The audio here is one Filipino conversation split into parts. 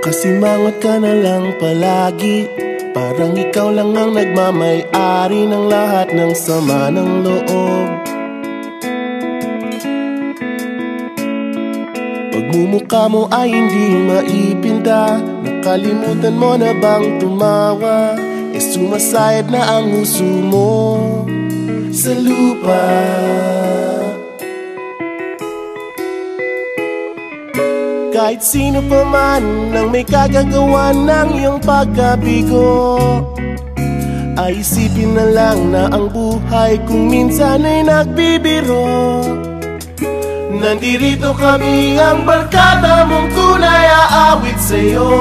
Nakasimangot ka na lang palagi, parang ikaw lang ang nagmamay-ari ng lahat ng sama ng loob. Pagmumukha mo ay hindi maipinta, nakalimutan mo na bang tumawa? E sumasayad na ang huso mo sa lupa. Kahit sino pa man ang may kagagawa ng iyong pagkabigo, ay isipin na lang na ang buhay kung minsan ay nagbibiro. Nandirito kami, ang barkada mong tunay aawit sa'yo.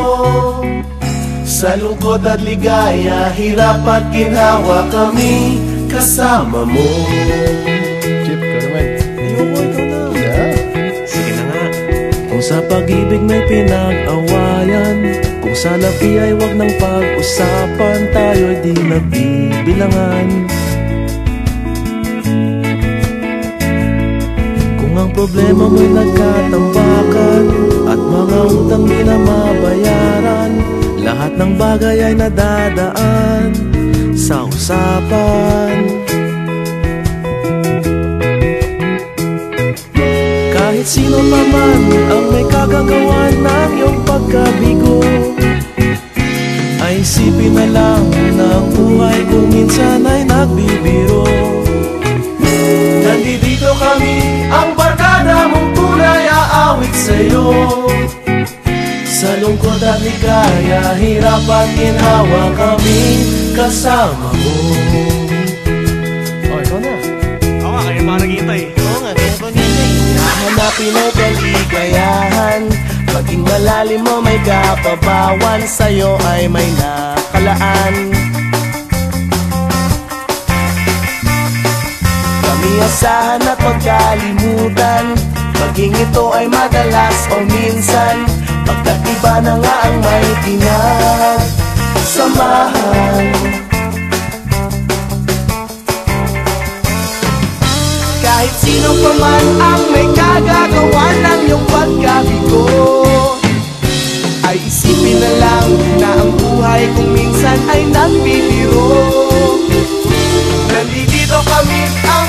Sa lungkot at ligaya, hirap at ginhawa, kami kasama mo. Chip, ka naman. Ayoko, ikaw na. Yeah. Sige na nga. Kung sa pag-ibig may pinag-awayan, kung sa labi ay wag nang pag-usapan, tayo'y di nagbibilangan. Kung ang problema mo'y nagkatambakan at mga utang di na mabayaran, lahat ng bagay ay nadadaan sa usapan. Kahit sino pa man ang may kagagawa ng iyong pagkabigo, ay isipin na lang na ang buhay kung minsan ay nagbibiro. Nandito kami, ang barkada mong tunay aawit sa'yo. Sa lungkot at ligaya, hirap at ginhawa, kami kasama mo. Oh, ikaw na. Oo nga, kaya mga naghihintay. Oo nga, kaya pa nito. Hahanapin ay kaligayahan, maging malalim mo may kapabawan, sa'yo ay may nakalaan. Kami asahan at magkalimutan, maging ito ay madalas o minsan, pagkat iba na nga ang may pinagsamahan. Kahit sino pa man ang may kagagawa ng iyong pagkabigo, ay isipin na lang na ang buhay kung minsan ay nagbibiro. Nandito kami, ang